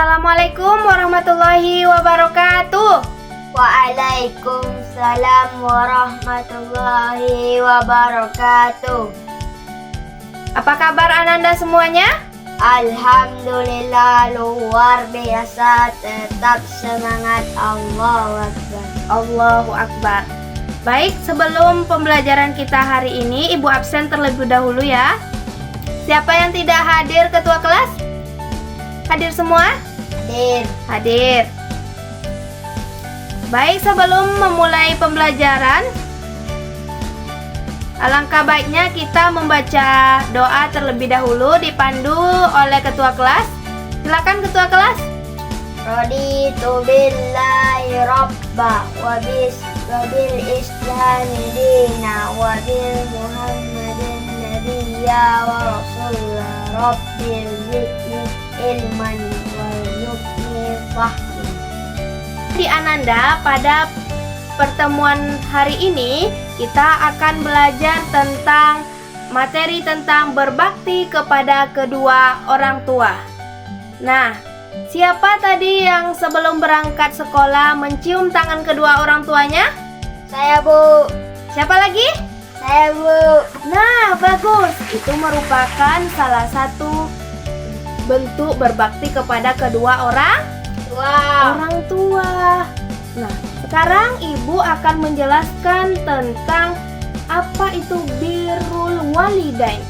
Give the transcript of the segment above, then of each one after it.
Assalamualaikum warahmatullahi wabarakatuh. Waalaikumsalam warahmatullahi wabarakatuh. Apa kabar Ananda semuanya? Alhamdulillah luar biasa, tetap semangat. Allahu Akbar. Allahu Akbar. Baik, sebelum pembelajaran kita hari ini, Ibu absen terlebih dahulu ya. Siapa yang tidak hadir ketua kelas? Hadir semua? Hadir. Baik, sebelum memulai pembelajaran, alangkah baiknya kita membaca doa terlebih dahulu dipandu oleh ketua kelas. Silakan ketua kelas. Raditu billahi rabba wa bil islami dina wa bil muhammadin nabiyya wa rasulullah rabbil zidni ilman wa yukni fahmi. Di Ananda, pada pertemuan hari ini kita akan belajar tentang materi tentang berbakti kepada kedua orang tua. Nah, siapa tadi yang sebelum berangkat sekolah mencium tangan kedua orang tuanya? Saya, Bu. Siapa lagi? Saya, Bu. Nah, bagus. Itu merupakan salah satu bentuk berbakti kepada kedua orang tua. Nah, sekarang Ibu akan menjelaskan tentang apa itu birrul walidain.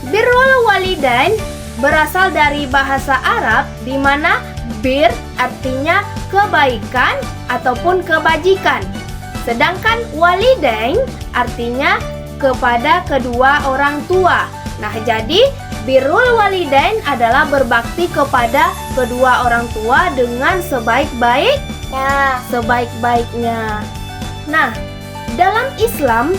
Birrul walidain berasal dari bahasa Arab di mana bir artinya kebaikan ataupun kebajikan. Sedangkan walidain artinya kepada kedua orang tua. Nah, jadi birrul walidain adalah berbakti kepada kedua orang tua dengan sebaik-baiknya. Nah, dalam Islam,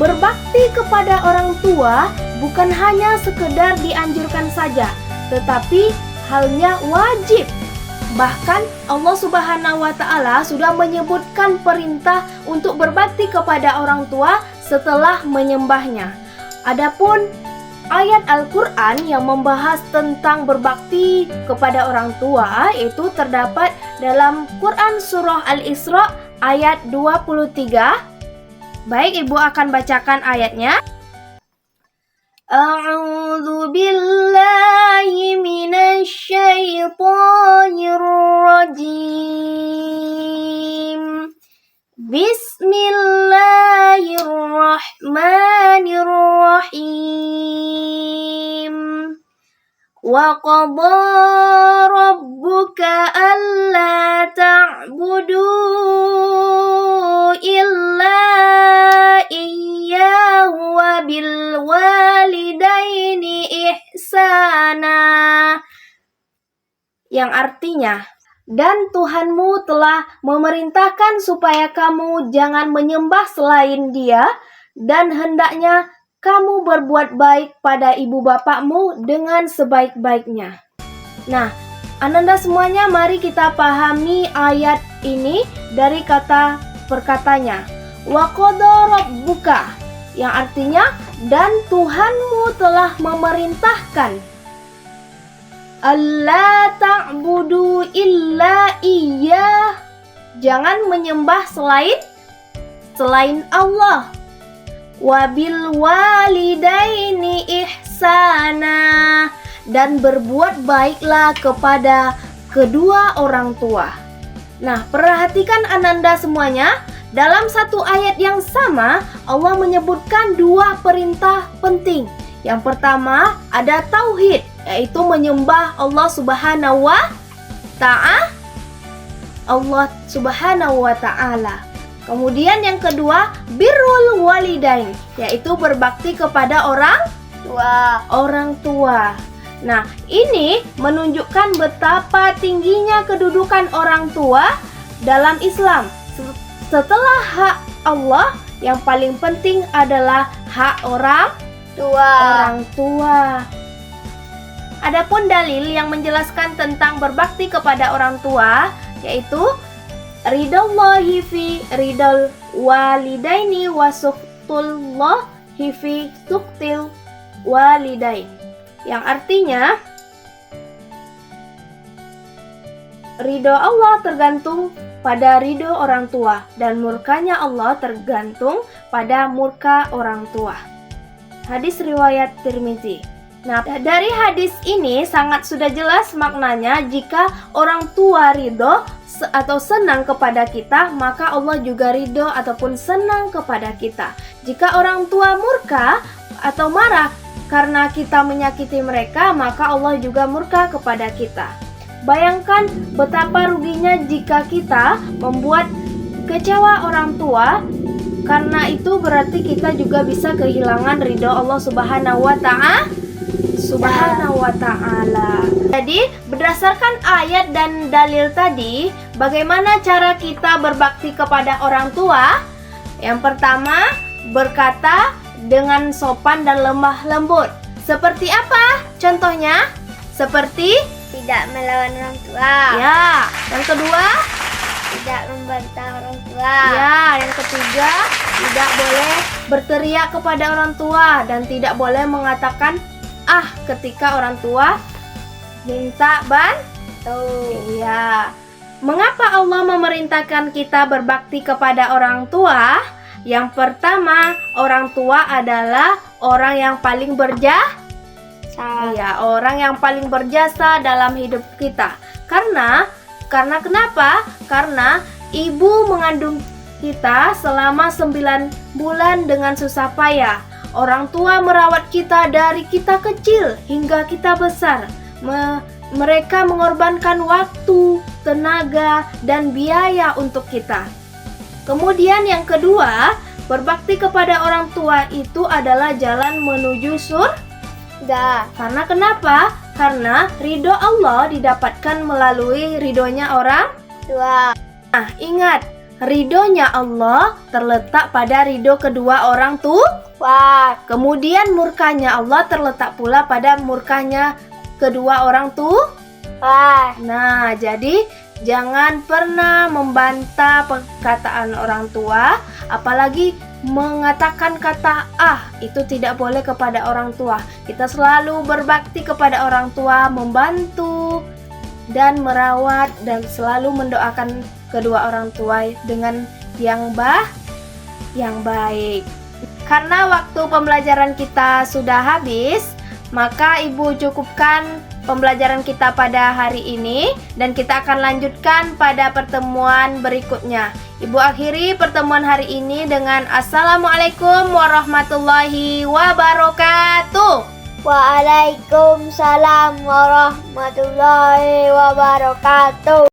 berbakti kepada orang tua bukan hanya sekedar dianjurkan saja, tetapi halnya wajib. Bahkan Allah Subhanahu wa Ta'ala sudah menyebutkan perintah untuk berbakti kepada orang tua setelah menyembahnya. Adapun ayat Al-Quran yang membahas tentang berbakti kepada orang tua itu terdapat dalam Quran Surah Al-Isra ayat 23. Baik, Ibu akan bacakan ayatnya. A'udzu billahi minasy syaithanir rajim. Bismillahirrahmanirrahim. Wa qadha rabbuka alla ta'budu illa iyyahu wa bil walidaini ihsana. Yang artinya, dan Tuhanmu telah memerintahkan supaya kamu jangan menyembah selain Dia, dan hendaknya kamu berbuat baik pada ibu bapakmu dengan sebaik-baiknya. Nah, Ananda semuanya, mari kita pahami ayat ini dari kata perkatanya. Wa qadha rabbuka, yang artinya, dan Tuhanmu telah memerintahkan alla ta'budu illa iyyah, jangan menyembah selain Allah. Wabil walidaini ihsana, dan berbuat baiklah kepada kedua orang tua. Nah, perhatikan Ananda semuanya, dalam satu ayat yang sama Allah menyebutkan dua perintah penting. Yang pertama ada tauhid, yaitu menyembah Allah Subhanahu wa Ta'ala. Kemudian yang kedua, birrul walidain, yaitu berbakti kepada orang tua. Nah, ini menunjukkan betapa tingginya kedudukan orang tua dalam Islam. Setelah hak Allah, yang paling penting adalah hak orang tua. Adapun dalil yang menjelaskan tentang berbakti kepada orang tua, yaitu ridallahi fi ridal walidaini wa sukhtullahi fi sukhtil walidain. Yang artinya ridho Allah tergantung pada ridho orang tua dan murkanya Allah tergantung pada murka orang tua. Hadis riwayat Tirmizi. Nah, dari hadis ini sangat sudah jelas maknanya jika orang tua ridho atau senang kepada kita, maka Allah juga ridho ataupun senang kepada kita. Jika orang tua murka atau marah karena kita menyakiti mereka, maka Allah juga murka kepada kita. Bayangkan betapa ruginya jika kita membuat kecewa orang tua, karena itu berarti kita juga bisa kehilangan ridho Allah Subhanahu wa Ta'ala. Jadi, berdasarkan ayat dan dalil tadi, bagaimana cara kita berbakti kepada orang tua? Yang pertama, berkata dengan sopan dan lemah lembut. Seperti apa? Contohnya, seperti Tidak melawan orang tua. ya. Yang kedua, Tidak membantah orang tua. ya. Yang ketiga, tidak boleh berteriak kepada orang tua dan tidak boleh mengatakan ketika orang tua minta bantu. Iya. Mengapa Allah memerintahkan kita berbakti kepada orang tua? Yang pertama, orang tua adalah orang yang paling berjasa. Ya, orang yang paling berjasa dalam hidup kita. Karena kenapa? Karena ibu mengandung kita selama 9 bulan dengan susah payah. Orang tua merawat kita dari kita kecil hingga kita besar. Mereka mengorbankan waktu, tenaga, dan biaya untuk kita. Kemudian yang kedua, berbakti kepada orang tua itu adalah jalan menuju surga. Karena kenapa? Karena ridho Allah didapatkan melalui ridhonya orang Tua. Nah, ingat, ridhonya Allah terletak pada ridho kedua orang tua. Kemudian murkanya Allah terletak pula pada murkanya kedua orang tua. Nah, jadi jangan pernah membantah perkataan orang tua, apalagi mengatakan kata itu tidak boleh kepada orang tua. Kita selalu berbakti kepada orang tua, membantu dan merawat dan selalu mendoakan kedua orang tua dengan yang baik. Karena waktu pembelajaran kita sudah habis, maka Ibu cukupkan pembelajaran kita pada hari ini dan kita akan lanjutkan pada pertemuan berikutnya. Ibu akhiri pertemuan hari ini dengan Assalamualaikum warahmatullahi wabarakatuh. Waalaikumsalam warahmatullahi wabarakatuh.